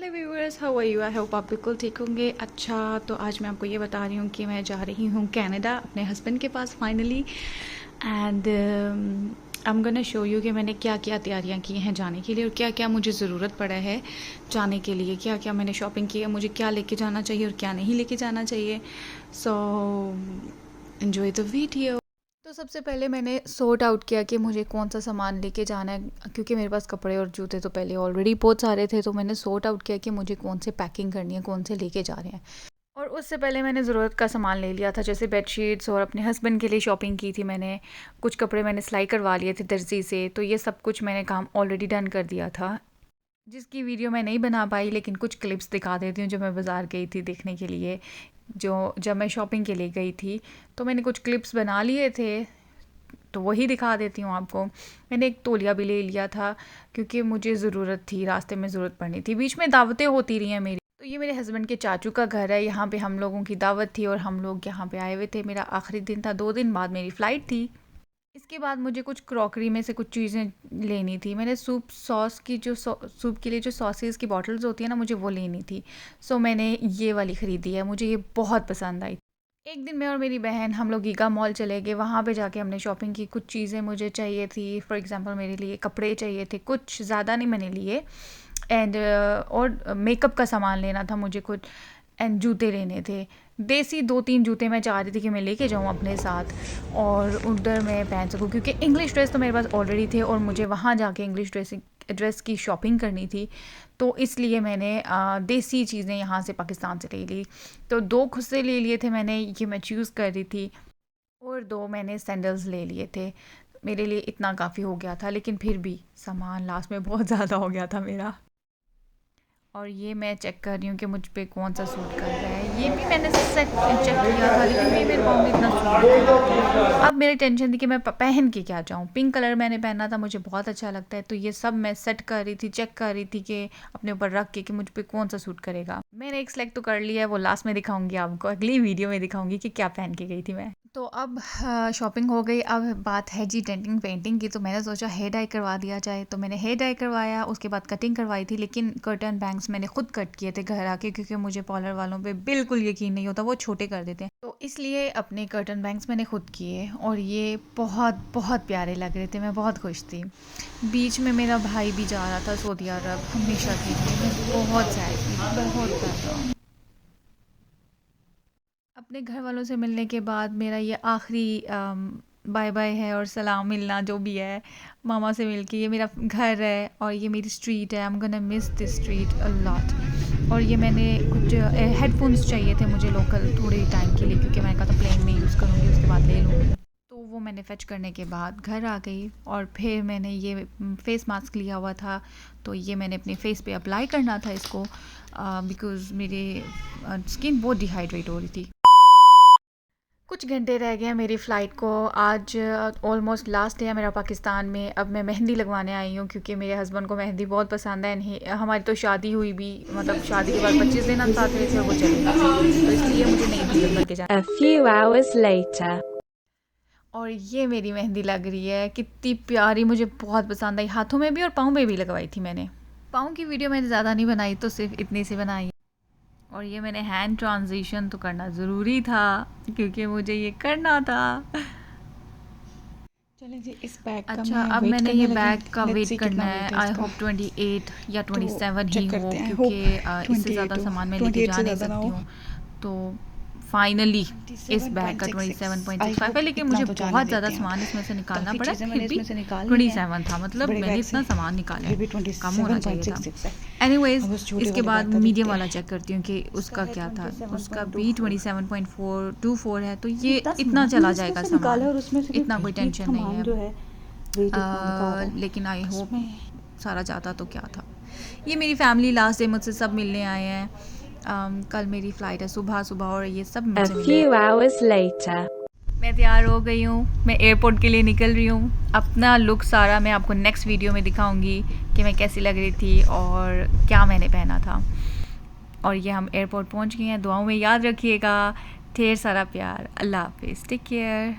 Hello viewers, how are you? I hope आप बिल्कुल ठीक होंगे। अच्छा, तो आज मैं आपको ये बता रही हूँ कि मैं जा रही हूँ कनाडा अपने हस्बैंड के पास finally. And I am gonna show you कि मैंने क्या क्या तैयारियाँ की हैं जाने के लिए और क्या क्या मुझे ज़रूरत पड़ा है जाने के लिए, क्या क्या मैंने शॉपिंग की है, मुझे क्या लेके जाना चाहिए और क्या नहीं लेके जाना चाहिए। So enjoy the video. तो सबसे पहले मैंने सॉर्ट आउट किया कि मुझे कौन सा सामान लेके जाना है, क्योंकि मेरे पास कपड़े और जूते तो पहले ऑलरेडी बहुत सारे थे। तो मैंने सॉर्ट आउट किया कि मुझे कौन से पैकिंग करनी है, कौन से लेके जा रहे हैं। और उससे पहले मैंने ज़रूरत का सामान ले लिया था, जैसे बेडशीट्स, और अपने हस्बैंड के लिए शॉपिंग की थी मैंने। कुछ कपड़े मैंने सिलाई करवा लिए थे दर्जी से, तो ये सब कुछ मैंने काम ऑलरेडी डन कर दिया था, जिसकी वीडियो मैं नहीं बना पाई। लेकिन कुछ क्लिप्स दिखा देती हूँ जो मैं बाज़ार गई थी देखने के लिए, जो जब मैं शॉपिंग के लिए गई थी। तो मैंने कुछ क्लिप्स बना लिए थे, तो वही दिखा देती हूँ आपको। मैंने एक तौलिया भी ले लिया था, क्योंकि मुझे ज़रूरत थी, रास्ते में ज़रूरत पड़नी थी। बीच में दावतें होती रही हैं मेरी। तो ये मेरे हस्बैंड के चाचू का घर है, यहाँ पे हम लोगों की दावत थी और हम लोग यहाँ पे आए हुए थे। मेरा आखिरी दिन था, 2 दिन बाद मेरी फ़्लाइट थी। इसके बाद मुझे कुछ क्रॉकरी में से कुछ चीज़ें लेनी थी। मैंने सूप सॉस की जो सूप के लिए जो सॉसेस की बॉटल्स होती है ना, मुझे वो लेनी थी। सो मैंने ये वाली ख़रीदी है, मुझे ये बहुत पसंद आई। एक दिन मैं और मेरी बहन हम लोग गीगा मॉल चले गए, वहाँ पे जाके हमने शॉपिंग की। कुछ चीज़ें मुझे चाहिए थी, फॉर एग्जांपल मेरे लिए कपड़े चाहिए थे, कुछ ज़्यादा नहीं मैंने लिए। एंड और मेकअप का सामान लेना था मुझे कुछ, एंड जूते लेने थे। देसी 2-3 जूते मैं चाह रही थी कि मैं लेके जाऊँ अपने साथ और उधर मैं पहन सकूँ, क्योंकि इंग्लिश ड्रेस तो मेरे पास ऑलरेडी थे और मुझे वहाँ जाके इंग्लिश ड्रेस की शॉपिंग करनी थी। तो इसलिए मैंने देसी चीज़ें यहाँ से पाकिस्तान से ले ली। तो 2 खुद से ले लिए थे मैंने, ये मैं चूज़ कर रही थी, और 2 मैंने सैंडल्स ले लिए थे। मेरे लिए इतना काफ़ी हो गया था, लेकिन फिर भी सामान लास्ट में बहुत ज़्यादा हो गया था मेरा। और ये मैं चेक कर रही हूँ कि मुझ पे कौन सा सूट कर रहा है। ये भी मैंने सेट चेक किया था, लेकिन ये मेरे पाँव में इतना सूट नहीं था। अब मेरी टेंशन थी कि मैं पहन के क्या जाऊँ। पिंक कलर मैंने पहना था, मुझे बहुत अच्छा लगता है। तो ये सब मैं सेट कर रही थी, चेक कर रही थी कि अपने ऊपर रख के कि मुझ पे कौन सा सूट करेगा। मैंने एक सेलेक्ट तो कर लिया है, वो लास्ट में दिखाऊंगी आपको, अगली वीडियो में दिखाऊंगी कि क्या पहन के गई थी मैं। तो अब शॉपिंग हो गई। अब बात है जी डेंटिंग पेंटिंग की। तो मैंने सोचा हेयर डाई करवा दिया जाए, तो मैंने हेयर डाई करवाया, उसके बाद कटिंग करवाई थी। लेकिन कर्टन बैंग्स मैंने खुद कट किए थे घर आके, क्योंकि मुझे पार्लर वालों पे बिल्कुल यकीन नहीं होता, वो छोटे कर देते हैं। तो इसलिए अपने कर्टन बैंग्स मैंने खुद किए, और ये बहुत बहुत प्यारे लग रहे थे, मैं बहुत खुश थी। बीच में मेरा भाई भी जा रहा था सऊदी अरब, हमेशा के लिए। मैं बहुत सैड थी, बहुत ज़्यादा। अपने घर वालों से मिलने के बाद मेरा ये आखिरी बाय बाय है और सलाम मिलना जो भी है मामा से मिल के। ये मेरा घर है और ये मेरी स्ट्रीट है। आई am gonna miss this street a lot. और ये मैंने कुछ हेडफोन्स चाहिए थे मुझे लोकल थोड़े टाइम के लिए, क्योंकि मैंने कहा था प्लेन में यूज़ करूँगी, उसके बाद ले लूँगी। तो वो मैंने फेच करने के बाद घर आ गई, और फिर मैंने ये फेस मास्क लिया हुआ था। तो ये मैंने अपने फेस पे अप्लाई करना था इसको, बिकॉज़ मेरी स्किन बहुत डिहाइड्रेट हो रही थी। कुछ घंटे रह गए हैं मेरी फ़्लाइट को। आज ऑलमोस्ट लास्ट डे है मेरा पाकिस्तान में। अब मैं मेहंदी लगवाने आई हूँ, क्योंकि मेरे हस्बैंड को मेहंदी बहुत पसंद है। नहीं, हमारी तो शादी हुई भी, मतलब शादी के बाद 25 दिन हम साथ रहे थे और वो चले गए थे। तो इसलिए मुझे नहीं पसंद करके जाना। A few hours later. और ये मेरी मेहंदी लग रही है, कितनी प्यारी, मुझे बहुत पसंद आई। हाथों में भी और पाँव में भी लगवाई थी मैंने। पाँव की वीडियो मैंने ज़्यादा नहीं बनाई, तो सिर्फ इतनी सी बनाई। और ये मैंने हैंड ट्रांजिशन तो करना ज़रूरी था, क्योंकि मुझे ये करना था। चलें जी, इस बैग का अच्छा, मैं अब वेट मैंने करने ये लगी। बैग का लेट्स वेट सी करना कितना है। वेट है आई इसका। होप 28 या तो 27 ही चेक हो, करते हैं। क्योंकि होप इससे ज़्यादा 28 हो, सामान मैं लेके 28 जा से नहीं ज़्यादा ना सकती हो। हूँ। तो फाइनली इस बैग का 27.66 आई 27.65 होप है, लेकिन इतना मुझे तो जाने बहुत ज़्यादा देते हैं। सामान इसमें से निकालना काफ़ी पड़ा। चीज़ें फिर मैंने भी इसमें से निकालनी है 27 था, मतलब बड़े मैंने बैग इतना से, सामान निकाला फिर है, भी कम होना चाहिए था। 27.66 है। एनीवेज, अब उस छोटे इसके वाले बाद बैग का मीडियम देखते वाला हैं। चेक करती हूँ कि उसका है क्या था। उसका भी 27.24 27.424 है, तो ये 10 इतना सामान चला मैंने जाएगा इसमें से निकाला सामान, और उसमें से इतना कोई टेंशन नहीं सामान है। जो है वेट इतना दिखा रहा है लेकिन आई होप उसमें। सारा जाता तो क्या था। ये मेरी फैमिली लास्ट डे मुझसे सब मिलने आए हैं। कल मेरी फ़्लाइट है सुबह सुबह, और ये सब A मुझसे मिलने। few hours later. मैं तैयार हो गई हूँ, मैं एयरपोर्ट के लिए निकल रही हूँ। अपना लुक सारा मैं आपको नेक्स्ट वीडियो में दिखाऊंगी कि मैं कैसी लग रही थी और क्या मैंने पहना था। और ये हम एयरपोर्ट पहुँच गए हैं। दुआओं में याद रखिएगा। ढेर सारा प्यार। अल्लाह हाफिज़, टेक केयर।